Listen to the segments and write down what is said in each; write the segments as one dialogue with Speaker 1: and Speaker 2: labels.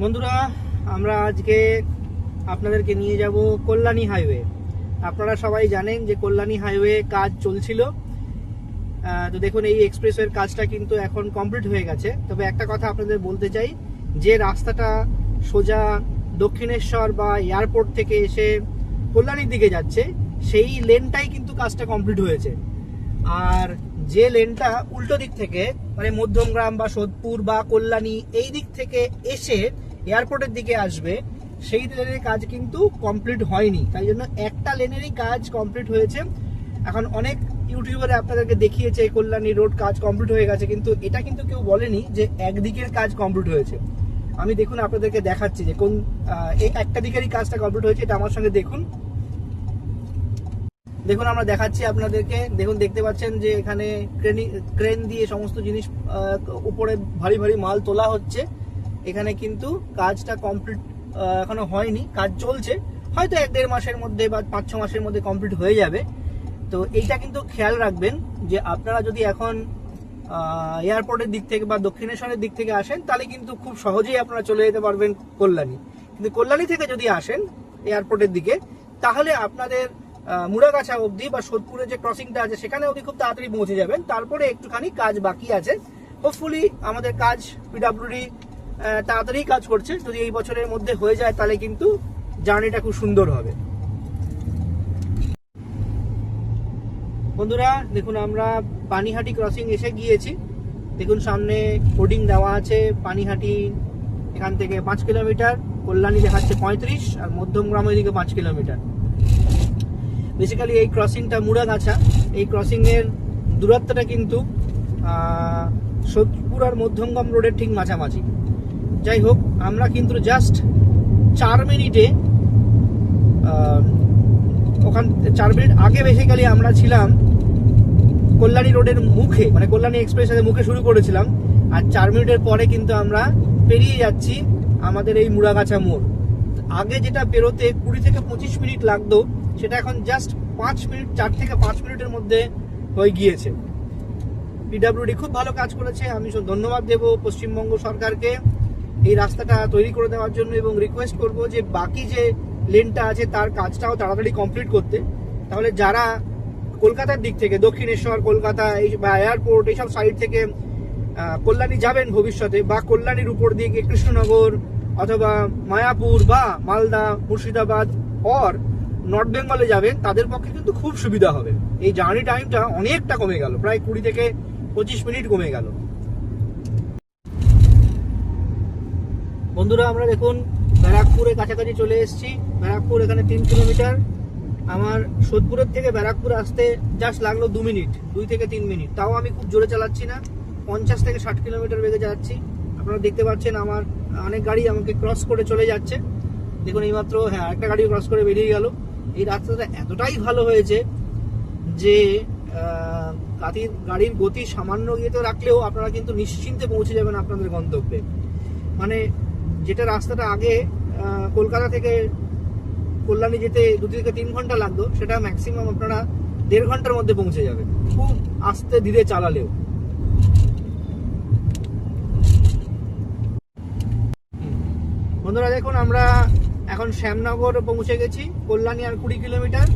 Speaker 1: বন্ধুরা, আমরা আজকে আপনাদেরকে নিয়ে যাব কল্যাণী হাইওয়ে। আপনারা সবাই জানেন যে কল্যাণী হাইওয়ে কাজ চলছিল। তো দেখুন, এই এক্সপ্রেসওয়ের কাজটা কিন্তু এখন কমপ্লিট হয়ে গেছে। তবে একটা কথা আপনাদের বলতে চাই, যে রাস্তাটা সোজা দক্ষিণেশ্বর বা এয়ারপোর্ট থেকে এসে কল্যাণীর দিকে যাচ্ছে, সেই লেনটাই কিন্তু কাজটা কমপ্লিট হয়েছে। আর যে লেনটা উল্টো দিক থেকে, মানে মধ্যমগ্রাম বা সোদপুর বা কল্যাণী এই দিক থেকে এসে এয়ারপোর্টের দিকে আসবে, সেই লেনের কাজ কিন্তু কমপ্লিট হয়নি। তাই জন্য একটা লেনেরই কাজ কমপ্লিট হয়েছে। এখন অনেক ইউটিউবারে আপনাদেরকে দেখিয়েছে কল্যাণী রোড কাজ কমপ্লিট হয়ে গেছে, কিন্তু এটা কিন্তু কেউ বলেনি যে একদিকের কাজ কমপ্লিট হয়েছে। আমি দেখুন আপনাদেরকে দেখাচ্ছি যে কোন এই একটা দিকেরই কাজটা কমপ্লিট হয়েছে। এটা আমার সঙ্গে দেখুন, আমরা দেখাচ্ছি আপনাদেরকে। দেখুন, দেখতে পাচ্ছেন যে এখানে ক্রেন দিয়ে সমস্ত জিনিস উপরে ভারী ভারী মাল তোলা হচ্ছে। এখানে কিন্তু কাজটা কমপ্লিট এখনো হয়নি, কাজ চলছে। হয়তো 1-1.5 মাসের মধ্যে বা 5-6 মাসের মধ্যে কমপ্লিট হয়ে যাবে। তো এইটা কিন্তু খেয়াল রাখবেন যে আপনারা যদি এখন এয়ারপোর্টের দিক থেকে বা দক্ষিণেশ্বরের দিক থেকে আসেন, তাহলে কিন্তু খুব সহজেই আপনারা চলে যেতে পারবেন কল্যাণী। কিন্তু কল্যাণী থেকে যদি আসেন এয়ারপোর্টের দিকে, তাহলে আপনাদের মুড়াগাছা অবধি বা সোদপুরের যে ক্রসিংটা আছে সেখানে অবধি খুব তাড়াতাড়ি পৌঁছে যাবেন। তারপরে একটুখানি কাজ বাকি আছে। হোপফুলি আমাদের কাজ পিডব্লিউডি তাড়াতাড়ি কাজ করছে। যদি এই বছরের মধ্যে হয়ে যায় তাহলে কিন্তু জার্নিটা খুব সুন্দর হবে। বন্ধুরা দেখুন, আমরা পানিহাটি ক্রসিং এসে গিয়েছি। দেখুন সামনে হোর্ডিং দেওয়া আছে, পানিহাটি এখান থেকে 5 কিলোমিটার, কল্যাণী দেখাচ্ছে 35, আর মধ্যমগ্রাম ওইদিকে 5 কিলোমিটার। বেসিক্যালি এই ক্রসিংটা মুড়াগাছা, এই ক্রসিং এর দূরত্বটা কিন্তু সোদপুর আর মধ্যমগ্রাম রোডের ঠিক মাঝামাঝি। যাই হোক, আমরা কিন্তু জাস্ট 4 মিনিটে ওখান 4 মিনিট আগে বেসিক্যালি আমরা ছিলাম কল্যাণী রোডের মুখে, মানে কল্যাণী এক্সপ্রেসের মুখে শুরু করেছিলাম। আর 4 মিনিটের পরে কিন্তু আমরা পেরিয়ে যাচ্ছি আমাদের এই মুড়াগাছা মোড়। আগে যেটা পেরোতে 20 থেকে 25 মিনিট লাগতো, সেটা এখন জাস্ট 5 মিনিট, 4 থেকে 5 মিনিটের মধ্যে হয়ে গিয়েছে। পিডব্লিউডি খুব ভালো কাজ করেছে। আমি ধন্যবাদ দেব পশ্চিমবঙ্গ সরকারকে এই রাস্তাটা তৈরি করে দেওয়ার জন্য, এবং রিকোয়েস্ট করব যে বাকি যে লেনটা আছে তার কাজটাও তাড়াতাড়ি কমপ্লিট করতে। তাহলে যারা কলকাতার দিক থেকে দক্ষিণেশ্বর, কলকাতা এই বা এয়ারপোর্ট এইসব সাইড থেকে কল্যাণী যাবেন ভবিষ্যতে, বা কল্যাণীর উপর দিয়ে কৃষ্ণনগর অথবা মায়াপুর বা মালদা, মুর্শিদাবাদ অর নর্থ বেঙ্গলে যাবেন, তাদের পক্ষে কিন্তু খুব সুবিধা হবে। এই জার্নি টাইমটা অনেকটা কমে গেল, প্রায় 20 থেকে 25 মিনিট কমে গেল। বন্ধুরা, আমরা দেখুন ব্যারাকপুরের কাছাকাছি চলে এসেছি। ব্যারাকপুর এখানে 3 কিলোমিটার। আমার সোদপুরের থেকে ব্যারাকপুর আসতে জাস্ট লাগলো 2 মিনিট, 2 থেকে 3 মিনিট। তাও আমি খুব জোরে চালাচ্ছি না, 50 থেকে 60 কিলোমিটার বেগে যাচ্ছি। আপনারা দেখতে পাচ্ছেন আমার অনেক গাড়ি আমাকে ক্রস করে চলে যাচ্ছে। দেখুন এইমাত্র একটা গাড়ি ক্রস করে বেরিয়ে গেল। এই রাস্তাটা এতটাই ভালো হয়েছে যে গাড়ির গতি সামান্য ইয়েতে রাখলেও আপনারা কিন্তু নিশ্চিন্তে পৌঁছে যাবেন আপনাদের গন্তব্যে। মানে যেটা রাস্তাটা আগে কলকাতা থেকে কল্যাণী যেতে 2 থেকে 3 ঘন্টা লাগতো, সেটা ম্যাক্সিমাম আপনারা 1.5 ঘন্টার মধ্যে পৌঁছে যাবেন, খুব আস্তে ধীরে চালালেও। বন্ধুরা দেখুন, আমরা এখন শ্যামনগর পৌঁছে গেছি। কল্যাণী আর 20 কিলোমিটার।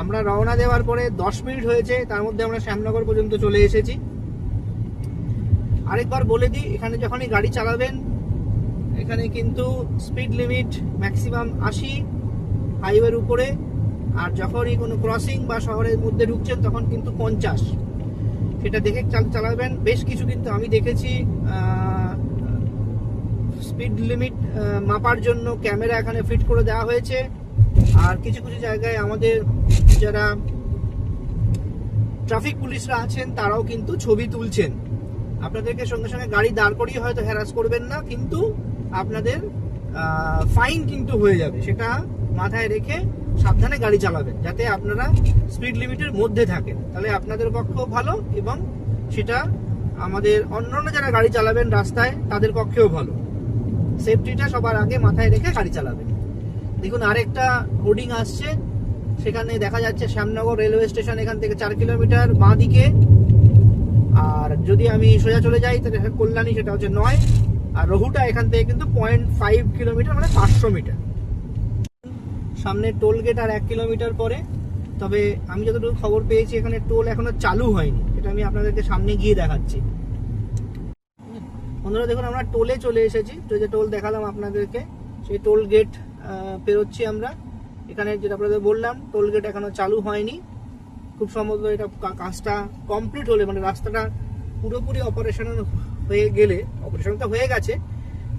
Speaker 1: আমরা রওনা দেওয়ার পরে 10 মিনিট হয়েছে, তার মধ্যে আমরা শ্যামনগর পর্যন্ত চলে এসেছি। আরেকবার বলে দিই, এখানে যখনই গাড়ি চালাবেন, এখানে কিন্তু স্পিড লিমিট ম্যাক্সিমাম 80 হাইওয়ের উপরে। আর যখনই কোনো ক্রসিং বা শহরের মধ্যে ঢুকছেন তখন কিন্তু 50। সেটা দেখে চালাবেন। বেশ কিছু কিন্তু আমি দেখেছি স্পিড লিমিট মাপার জন্য ক্যামেরা এখানে ফিট করে দেওয়া হয়েছে। আর কিছু কিছু জায়গায় আমাদের যারা ট্রাফিক পুলিশরা আছেন তারাও কিন্তু ছবি তুলছেন। আপনাদেরকে সঙ্গে সঙ্গে গাড়ি দাঁড় করিয়ে হয়তো হ্যারাস করবেন না, কিন্তু আপনাদের ফাইন কিন্তু হয়ে যাবে। সেটা মাথায় রেখে সাবধানে গাড়ি চালাবেন, যাতে আপনারা স্পিড লিমিটের মধ্যে থাকেন। তাহলে আপনাদের পক্ষেও ভালো, এবং সেটা আমাদের অন্যান্য যারা গাড়ি চালাবেন রাস্তায় তাদের পক্ষেও ভালো। সেফটিটা সবার আগে মাথায় রেখে গাড়ি চালাবেন। দেখুন আরেকটা হোর্ডিং আসছে, সেখানে দেখা যাচ্ছে শ্যামনগর রেলওয়ে স্টেশন এখান থেকে 4 কিলোমিটার বাঁ দিকে। আর যদি আমি সোজা চলে যাই তাহলে কল্যাণী, সেটা হচ্ছে 9। আর রহুটা এখান থেকে কিন্তু 0.5 কিলোমিটার, মানে 500 মিটার। সামনে টোল গেট আর 1 কিলোমিটার পরে। তবে আমি যতটুকু খবর পেয়েছি এখানে টোল এখনো চালু হয়নি, এটা আমি আপনাদেরকে সামনে গিয়ে দেখাচ্ছি। বন্ধুরা দেখুন, আমরা টোলে চলে এসেছি। তো যে টোল দেখালাম আপনাদেরকে, সেই টোল গেট পেরোচ্ছি আমরা। এখানে যেটা আপনাদের বললাম, টোল গেট এখনো চালু হয়নি। খুব সম্ভবত এটা কাজটা কমপ্লিট হলে, মানে রাস্তাটা পুরোপুরি অপারেশনাল হয়ে গেলে, অপারেশনটা হয়ে গেছে,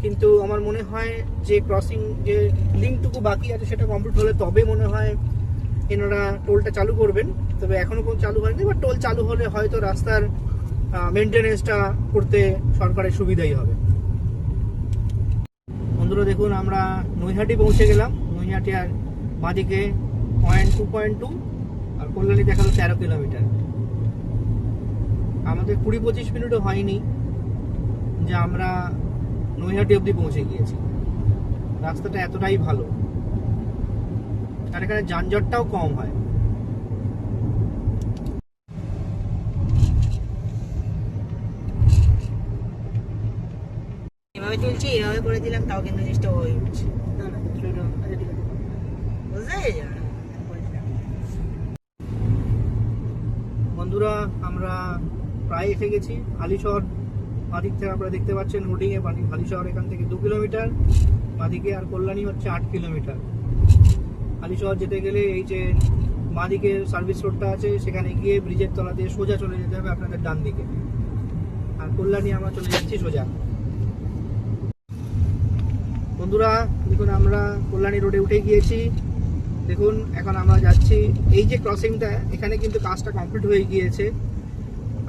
Speaker 1: কিন্তু আমার মনে হয় যে ক্রসিং যে লিঙ্কটুকু বাকি আছে সেটা কমপ্লিট হলে তবে মনে হয় এনারা টোলটা চালু করবেন। তবে এখনো কোনো চালু হয়নি, বা টোল চালু হলে হয়তো রাস্তার মেনটেনেন্সটা করতে সরকারের সুবিধাই হবে। বন্ধুরা দেখুন, আমরা নৈহাটি পৌঁছে গেলাম। নৈহাটি আর বাঁদিকে 2.2 আর কল্যাণী দেখালো 13 কিলোমিটার। আমাদের 20-25 মিনিটও হয়নি যে আমরা নৈহাটি অবধি পৌঁছে গিয়েছি। রাস্তাটা এতটাই ভালো, আর এখানে যানজটটাও কম হয়।
Speaker 2: এভাবে চলছি, এভাবে করে দিলাম, তাও কিন্তু জিনিসটা হয়ে উঠছে।
Speaker 1: বন্ধুরা, আমরা প্রায় এসে গেছি হালিশহর। বাঁদিক থেকে আপনারা দেখতে পাচ্ছেন হোর্ডিং এ হালিশহর এখান থেকে 2 কিলোমিটার বাঁদিকে, আর কল্যাণী হচ্ছে 8 কিলোমিটার। হালিশহর যেতে গেলে এই যে বাঁদিকে সার্ভিস রোডটা আছে, সেখানে গিয়ে ব্রিজের তলা দিয়ে সোজা চলে যেতে হবে আপনাদের ডান দিকে। আর কল্যাণী আমরা চলে যাচ্ছি সোজা। বন্ধুরা দেখুন, আমরা কল্যাণী রোডে উঠে গিয়েছি। দেখুন এখন আমরা যাচ্ছি, এই যে ক্রসিংটা, এখানে কিন্তু কাজটা কমপ্লিট হয়ে গিয়েছে।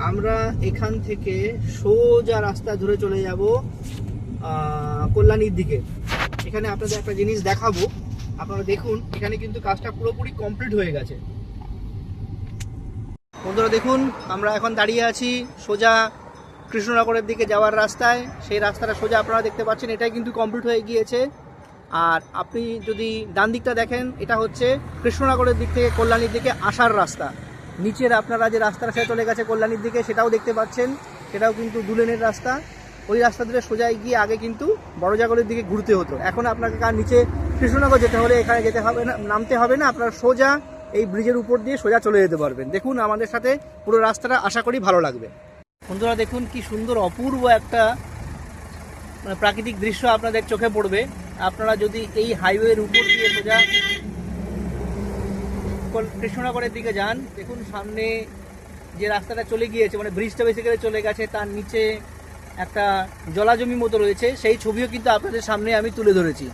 Speaker 1: আমরা এখান থেকে সোজা রাস্তা ধরে চলে যাব কল্যাণীর দিকে। এখানে আপনাদের একটা জিনিস দেখাবো, আপনারা দেখুন, এখানে কিন্তু কাজটা পুরোপুরি কমপ্লিট হয়ে গেছে। বন্ধুরা দেখুন, আমরা এখন দাঁড়িয়ে আছি সোজা কৃষ্ণনগরের দিকে যাওয়ার রাস্তায়। সেই রাস্তাটা সোজা আপনারা দেখতে পাচ্ছেন, এটাই কিন্তু কমপ্লিট হয়ে গিয়েছে। আর আপনি যদি ডান দিকটা দেখেন, এটা হচ্ছে কৃষ্ণনগরের দিক থেকে কল্যাণীর দিকে আসার রাস্তা। নিচের আপনারা যে রাস্তাটা সে চলে গেছে কল্যাণীর দিকে, সেটাও দেখতে পাচ্ছেন, সেটাও কিন্তু 2 লেনের রাস্তা। ওই রাস্তা ধরে সোজা গিয়ে আগে কিন্তু বড়জাগরের দিকে ঘুরতে হতো। এখন আপনাকে কার নিচে কৃষ্ণনগর যেতে হলে এখানে যেতে হবে না, নামতে হবে না, আপনারা সোজা এই ব্রিজের উপর দিয়ে সোজা চলে যেতে পারবেন। দেখুন আমাদের সাথে পুরো রাস্তাটা, আশা করি ভালো লাগবে। বন্ধুরা দেখুন, কি সুন্দর অপূর্ব একটা প্রাকৃতিক দৃশ্য আপনাদের চোখে পড়বে। আপনারা যদি এই হাইওয়ের উপর দিয়ে সোজা কৃষ্ণনগরের দিকে যান, দেখুন সামনে যে রাস্তাটা চলে গিয়েছে, মানে ব্রিজটা বেসিক্যালি চলে গেছে, তার নিচে একটা জলাজমি মতো রয়েছে, সেই ছবিও কিন্তু আপনাদের সামনে আমি তুলে ধরেছি।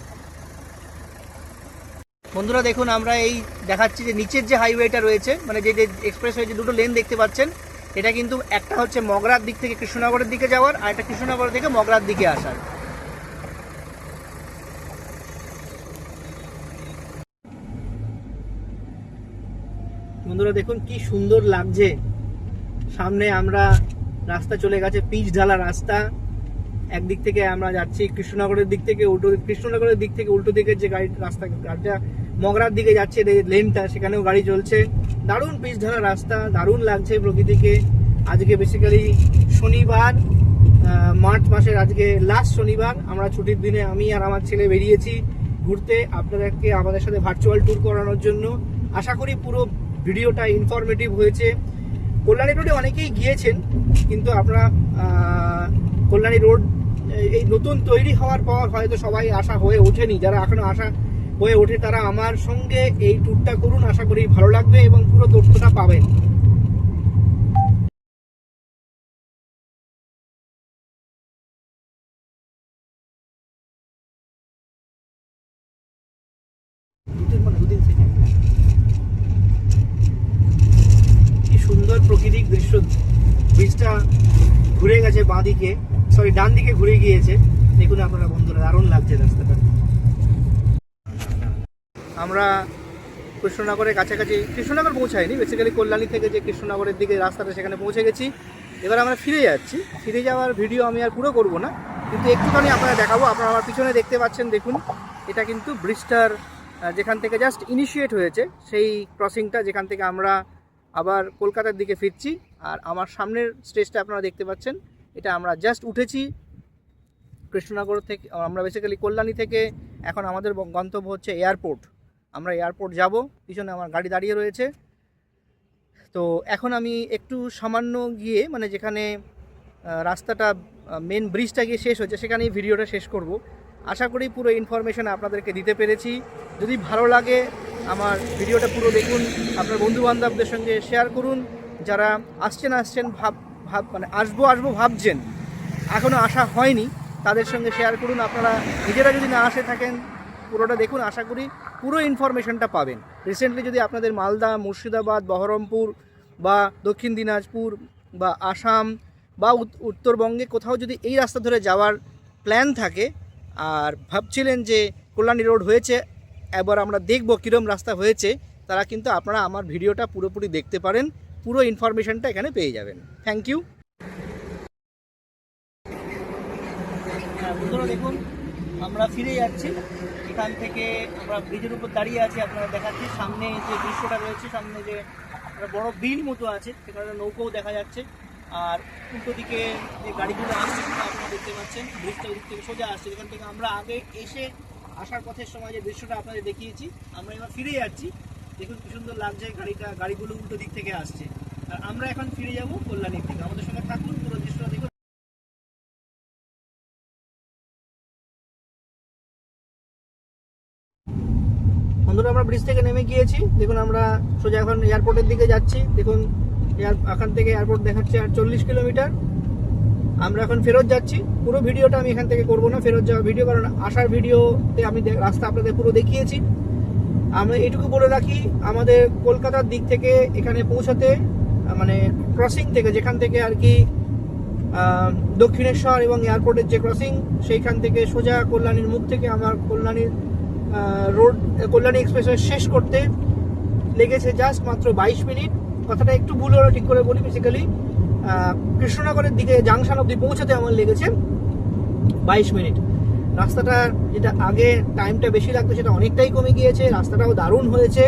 Speaker 1: বন্ধুরা দেখুন, আমরা এই দেখাচ্ছি যে নিচের যে হাইওয়েটা রয়েছে, মানে যে এক্সপ্রেসওয়ে, যে 2টো লেন দেখতে পাচ্ছেন, এটা কিন্তু একটা হচ্ছে মগরার দিক থেকে কৃষ্ণনগরের দিকে যাওয়ার, আর একটা কৃষ্ণনগর থেকে মগরার দিকে আসার। বন্ধুরা দেখুন কি সুন্দর লাগছে। সামনে আমরা রাস্তা চলে গেছে, পিচ ঢালা রাস্তা। একদিক থেকে আমরা যাচ্ছি কৃষ্ণনগরের দিক থেকে, কৃষ্ণনগরের দিক থেকে উল্টো দিকের যে গাড়িটা মগরার দিকে যাচ্ছে, লেনটা, সেখানেও গাড়ি চলছে। দারুণ পিচ ঢালা রাস্তা, দারুণ লাগছে প্রকৃতিকে। আজকে বেসিক্যালি শনিবার, মার্চ মাসের আজকে লাস্ট শনিবার। আমরা ছুটির দিনে আমি আর আমার ছেলে বেরিয়েছি ঘুরতে, আপনাদেরকে আমাদের সাথে ভার্চুয়াল ট্যুর করানোর জন্য। আশা করি পুরো ভিডিওটা ইনফরমেটিভ হয়েছে। কল্যাণী রোডে অনেকেই গিয়েছেন, কিন্তু আপনারা কল্যাণী রোড এই নতুন তৈরি হওয়ার পর হয়তো সবাই আসা হয়ে ওঠেনি। যারা এখনো আসা হয়ে ওঠে তারা আমার সঙ্গে এই ট্যুরটা করুন, আশা করি ভালো লাগবে এবং পুরো তথ্যটা পাবেন। কি সুন্দর প্রাকৃতিক দৃশ্য। ব্রিজটা ঘুরে গেছে বাঁদিকে, সরি ডান দিকে ঘুরে গিয়েছে। দেখুন আপনারা বন্ধুরা, দারুণ লাগছে রাস্তাটা। আমরা কৃষ্ণনগরের কাছাকাছি, কৃষ্ণনগর পৌঁছায়নি, বেসিক্যালি কল্যাণী থেকে যে কৃষ্ণনগরের দিকে রাস্তাটা, সেখানে পৌঁছে গেছি। এবার আমরা ফিরে যাচ্ছি। ফিরে যাওয়ার ভিডিও আমি আর পুরো করব না, কিন্তু একটুখানি আপনারা দেখাবো। আপনারা আমার পিছনে দেখতে পাচ্ছেন, দেখুন এটা কিন্তু ব্রিজটার যেখান থেকে জাস্ট ইনিশিয়েট হয়েছে, সেই ক্রসিংটা, যেখান থেকে আমরা আবার কলকাতার দিকে ফিরছি। আর আমার সামনের স্টেজটা আপনারা দেখতে পাচ্ছেন, এটা আমরা জাস্ট উঠেছি কৃষ্ণনগর থেকে, আমরা বেসিক্যালি কল্যাণী থেকে এখন আমাদের গন্তব্য হচ্ছে এয়ারপোর্ট। আমরা এয়ারপোর্ট যাব, পিছনে আমার গাড়ি দাঁড়িয়ে রয়েছে। তো এখন আমি একটু সামান্য গিয়ে মানে যেখানে রাস্তাটা মেন ব্রিজটা গিয়ে শেষ হচ্ছে সেখানেই ভিডিওটা শেষ করব। আশা করি পুরো ইনফরমেশন আপনাদেরকে দিতে পেরেছি। যদি ভালো লাগে আমার ভিডিওটা পুরো দেখুন, আপনার বন্ধুবান্ধবদের সঙ্গে শেয়ার করুন। যারা আসছেন মানে আসবো ভাবছেন, এখনও আসা হয়নি, তাদের সঙ্গে শেয়ার করুন। আপনারা নিজেরা যদি না আসে থাকেন পুরোটা দেখুন, আশা করি পুরো ইনফরমেশনটা পাবেন। রিসেন্টলি যদি আপনাদের মালদা, মুর্শিদাবাদ, বহরমপুর বা দক্ষিণ দিনাজপুর বা আসাম বা উত্তরবঙ্গে কোথাও যদি এই রাস্তা ধরে যাওয়ার প্ল্যান থাকে আর ভাবছিলেন যে কল্যাণী রোড হয়েছে, এবার আমরা দেখব কীরকম রাস্তা হয়েছে, তারা কিন্তু আপনারা আমার ভিডিওটা পুরোপুরি দেখতে পারেন, পুরো ইনফরমেশনটা এখানে পেয়ে যাবেন। Thank you. বন্ধুরা দেখুন, আমরা ফিরে যাচ্ছি এখান থেকে। আমরা ব্রিজের উপর দাঁড়িয়ে আছি, আপনারা দেখাচ্ছি সামনে যে দৃশ্যটা রয়েছে, সামনে যে বড় বিল মতো আছে সেখানে নৌকোও দেখা যাচ্ছে। আর উল্টো দিকে যে গাড়িগুলো আসছে আপনারা দেখতে পাচ্ছেন, ব্রিজটা ওদিক থেকে সোজা আসছে, যেখান থেকে আমরা আগে আসার পথের সময় যে দৃশ্যটা আপনাদের দেখিয়েছি। আমরা এবার ফিরে যাচ্ছি, দেখুন কি সুন্দর লাগছে, গাড়িগুলো উল্টো দিক থেকে আসছে। আর আমরা এখন ফিরে যাব কল্যাণীর দিকে। আমাদের সঙ্গে থাকুন, পুরো দৃশ্যটা দেখুন। বন্ধুরা আমরা ব্রিজ থেকে নেমে গিয়েছি, দেখুন আমরা সোজা এখন এয়ারপোর্টের দিকে যাচ্ছি। দেখুন এখান থেকে এয়ারপোর্ট দেখাচ্ছে আর 40 কিলোমিটার। আমরা এখন ফেরত যাচ্ছি। পুরো ভিডিওটা আমি এখান থেকে করবো না, ফেরত যাওয়ার ভিডিও, কারণ আসার ভিডিওতে আমি রাস্তা আপনাদের পুরো দেখিয়েছি। আমি এটুকু বলে রাখি, আমাদের কলকাতার দিক থেকে এখানে পৌঁছাতে মানে ক্রসিং থেকে, যেখান থেকে আর কি দক্ষিণেশ্বর এবং এয়ারপোর্টের যে ক্রসিং, সেইখান থেকে সোজা কল্যাণীর মুখ থেকে আমার কল্যাণীর রোড কল্যাণী এক্সপ্রেসওয়ে শেষ করতে লেগেছে জাস্ট মাত্র 22 মিনিট। কথাটা একটু ভুল হলো, ঠিক করে বলি। বেসিক্যালি কৃষ্ণনগরের দিকে জাংশন অবধি পৌঁছাতে আমার লেগেছে 22 মিনিট। রাস্তাটা যেটা আগে টাইমটা বেশি লাগতো সেটা অনেকটাই কমে গিয়েছে, রাস্তাটাও দারুণ হয়েছে।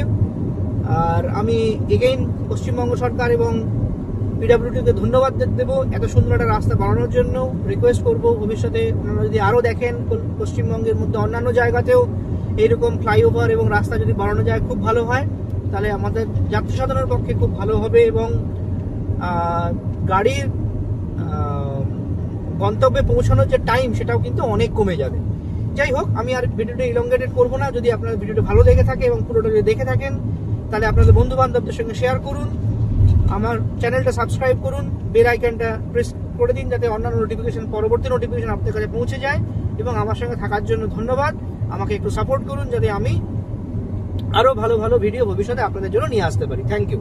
Speaker 1: আর আমি এগেইন পশ্চিমবঙ্গ সরকার এবং পিডব্লিউডিকে ধন্যবাদ দেবো এত সুন্দর একটা রাস্তা বানানোর জন্য। রিকোয়েস্ট করবো ভবিষ্যতে ওনারা যদি আরও দেখেন পশ্চিমবঙ্গের মধ্যে অন্যান্য জায়গাতেও এইরকম ফ্লাইওভার এবং রাস্তা যদি বানানো যায় খুব ভালো হয়, তাহলে আমাদের যাত্রী সাধারণের পক্ষে খুব ভালো হবে এবং গাড়ির গন্তব্যে পৌঁছানোর যে টাইম সেটাও কিন্তু অনেক কমে যাবে। যাই হোক, আমি আর ভিডিওটা ইলংগেটেড করবো না। যদি আপনার ভিডিওটা ভালো লেগে থাকে এবং পুরোটা যদি দেখে থাকেন, তাহলে আপনাদের বন্ধু বান্ধবদের সঙ্গে শেয়ার করুন, আমার চ্যানেলটা সাবস্ক্রাইব করুন, বেল আইকনটা প্রেস করে দিন যাতে অন্যান্য পরবর্তী নোটিফিকেশন আপনাদের কাছে পৌঁছে যায়। এবং আমার সঙ্গে থাকার জন্য ধন্যবাদ। আমাকে একটু সাপোর্ট করুন যাতে আমি আরও ভালো ভালো ভিডিও ভবিষ্যতে আপনাদের জন্য নিয়ে আসতে পারি। Thank you.